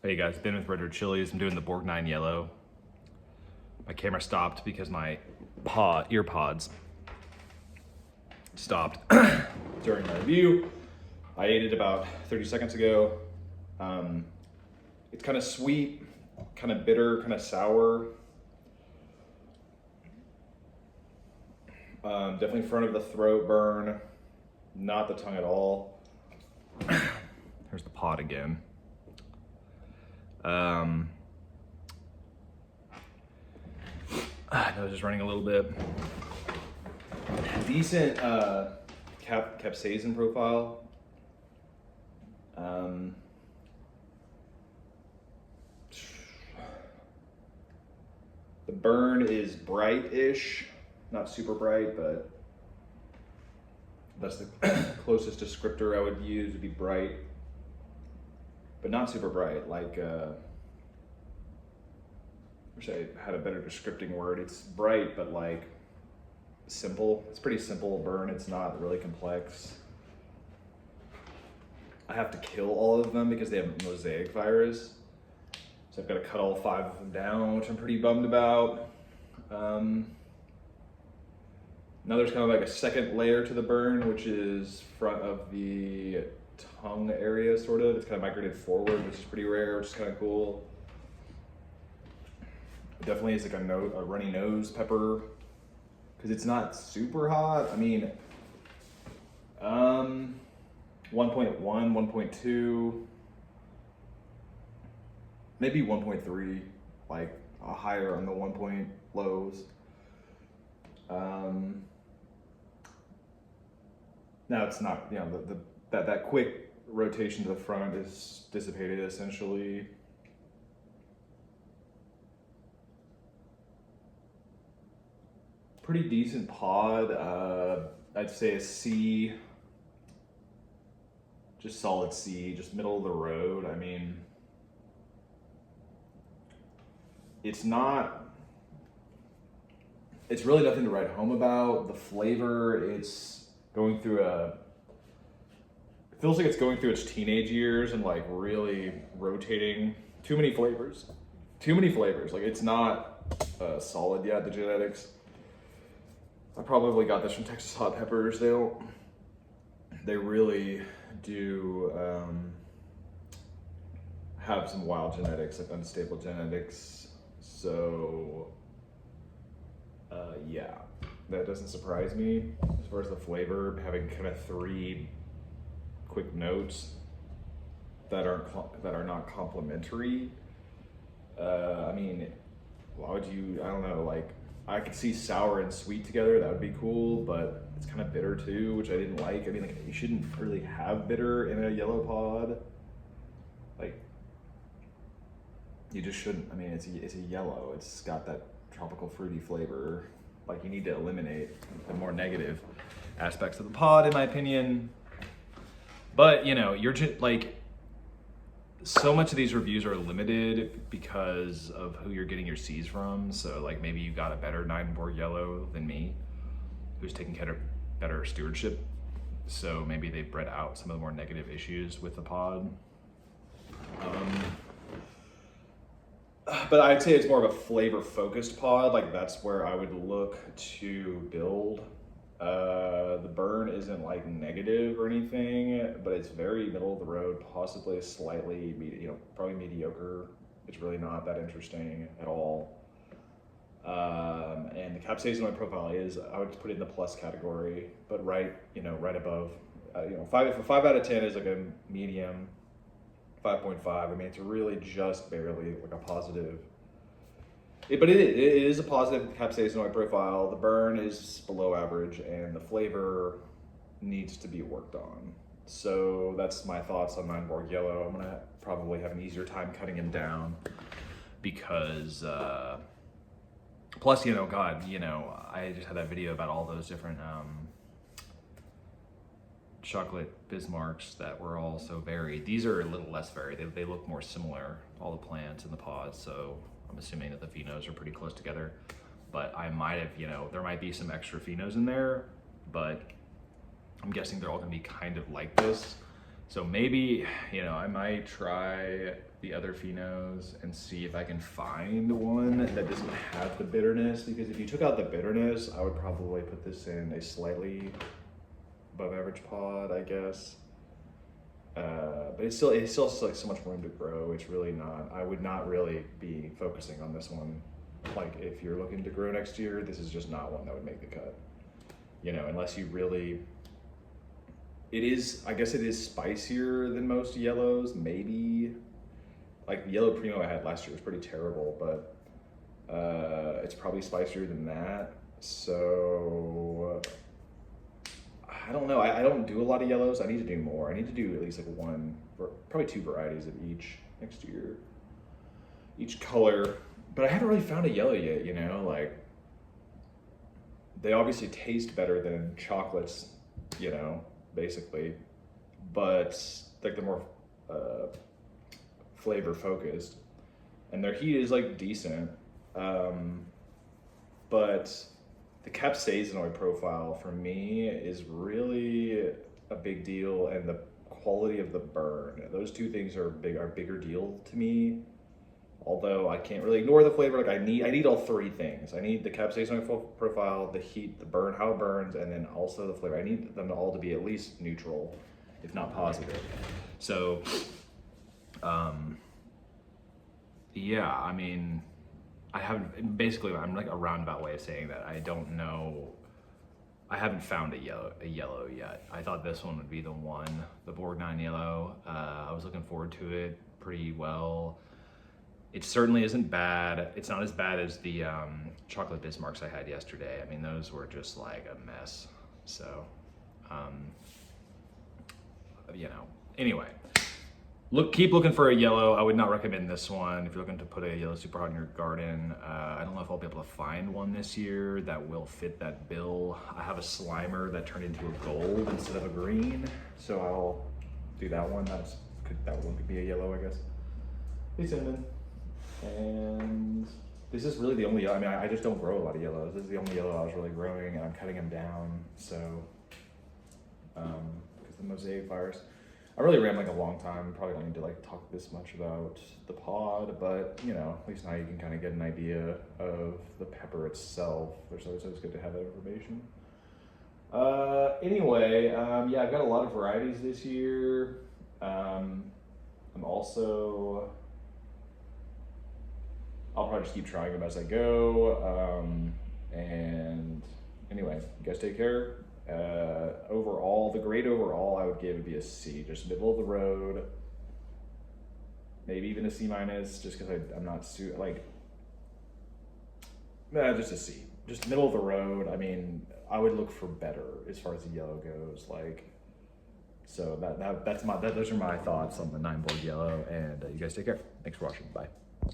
Hey guys, been with Red Chilies. I'm doing the Borg 9 yellow. My camera stopped because my ear pods stopped during my review. I ate it about 30 seconds ago. It's kind of sweet, kind of bitter, kind of sour. Definitely front of the throat burn, not the tongue at all. Here's the pod again. Nose is running a little bit. Decent capsaicin profile. The burn is bright-ish, not super bright, but that's the closest descriptor I would use, would be bright, but not super bright. Like, wish I had a better descripting word. It's bright, but like simple. It's pretty simple burn. It's not really complex. I have to kill all of them because they have mosaic virus. So I've got to cut all 5 of them down, which I'm pretty bummed about. Now there's kind of like a second layer to the burn, which is front of the tongue area, sort of. It's kind of migrated forward, which is pretty rare, which is kind of cool. It definitely is like a runny nose pepper, because it's not super hot. I mean, 1.1, 1.2, maybe 1.3, like higher on the 1 point lows. Now it's not, you know, that quick rotation to the front is dissipated essentially. Pretty decent pod. I'd say a C, just solid C, just middle of the road. I mean, it's really nothing to write home about. The flavor, it's going through it feels like it's going through its teenage years and like really rotating. Too many flavors. Like, it's not solid yet, the genetics. I probably got this from Texas Hot Peppers. They really do have some wild genetics, like unstable genetics. So yeah, that doesn't surprise me. As far as the flavor, having kind of 3 quick notes that are not complementary. I mean, why would you? I don't know. Like, I could see sour and sweet together. That would be cool, but it's kind of bitter too, which I didn't like. I mean, like, you shouldn't really have bitter in a yellow pod. Like, you just shouldn't. I mean, it's a yellow. It's got that tropical fruity flavor. Like, you need to eliminate the more negative aspects of the pod, in my opinion. But, you know, like, so much of these reviews are limited because of who you're getting your C's from. So, like, maybe you got a better 9 Borg yellow than me, who's taking care of better stewardship. So maybe they bred out some of the more negative issues with the pod. But I'd say it's more of a flavor-focused pod. Like, that's where I would look to build. The burn isn't like negative or anything, but it's very middle of the road, possibly slightly, probably mediocre. It's really not that interesting at all. And the capsaicin profile I would put it in the plus category, but right above. If a 5 out of 10 is like a medium, 5.5. I mean, it's really just barely like a positive. But it is a positive capsaicin profile. The burn is below average, and the flavor needs to be worked on. So that's my thoughts on 9 Borg yellow. I'm gonna probably have an easier time cutting him down because, plus, I just had that video about all those different chocolate Bismarcks that were all so varied. These are a little less varied. They look more similar, all the plants in the pods, so I'm assuming that the phenos are pretty close together. But I might have, there might be some extra phenos in there, but I'm guessing they're all gonna be kind of like this. So maybe, I might try the other phenos and see if I can find one that doesn't have the bitterness, because if you took out the bitterness, I would probably put this in a slightly above average pod, I guess. But it's still like so much room to grow. It's really not, I would not really be focusing on this one. Like if you're looking to grow next year, this is just not one that would make the cut. You know, unless you really, it is, I guess it is spicier than most yellows, maybe. Like the yellow primo I had last year was pretty terrible, but it's probably spicier than that. So I don't know. I don't do a lot of yellows. I need to do more. I need to do at least like one, or probably 2 varieties of each next year. Each color. But I haven't really found a yellow yet, you know? Like, they obviously taste better than chocolates, you know, basically. But like the more flavor focused. And their heat is like decent. But the capsaicinoid profile for me is really a big deal, and the quality of the burn. Those 2 things are bigger deal to me. Although I can't really ignore the flavor. Like I need all 3 things. I need the capsaicinoid profile, the heat, the burn, how it burns, and then also the flavor. I need them all to be at least neutral, if not positive. So, yeah, I mean, I haven't, basically I'm like a roundabout way of saying that. I don't know, I haven't found a yellow yet. I thought this one would be the one, the Borg 9 yellow. I was looking forward to it pretty well. It certainly isn't bad. It's not as bad as the chocolate Bismarcks I had yesterday. I mean, those were just like a mess. So, you know, anyway. Keep looking for a yellow. I would not recommend this one if you're looking to put a yellow super hot in your garden. I don't know if I'll be able to find one this year that will fit that bill. I have a Slimer that turned into a gold instead of a green, so I'll do that one. That one could be a yellow, I guess. Hey, cinnamon. And this is really the only, I mean, I just don't grow a lot of yellows. This is the only yellow I was really growing, and I'm cutting them down. So, because the mosaic virus. I'm really rambling a long time. Probably don't need to like talk this much about the pod, but you know, at least now you can kind of get an idea of the pepper itself. Which is always good to have that information. Anyway, yeah, I've got a lot of varieties this year. I'm also, I'll probably just keep trying them as I go. And anyway, you guys take care. Overall, the grade overall I would give would be a C, just middle of the road, maybe even a C minus, just because I'm not just a C, just middle of the road. I mean, I would look for better as far as the yellow goes. Like, so those are my thoughts on the 9 Borg yellow, and you guys take care. Thanks for watching. Bye.